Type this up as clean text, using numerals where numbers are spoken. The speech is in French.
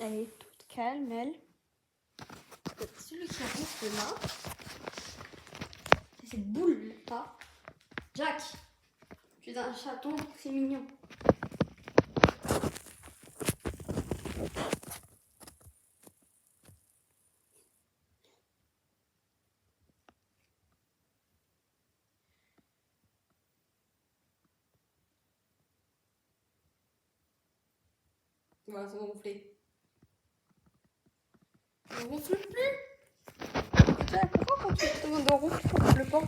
Elle est toute calme, elle. Celui qui reste là, c'est cette boule là. Jack, tu es un chaton, c'est mignon. Voilà, c'est gonflé. On ronfle plus. Jack, pourquoi quand tu te ronfles, tu ronfles pas?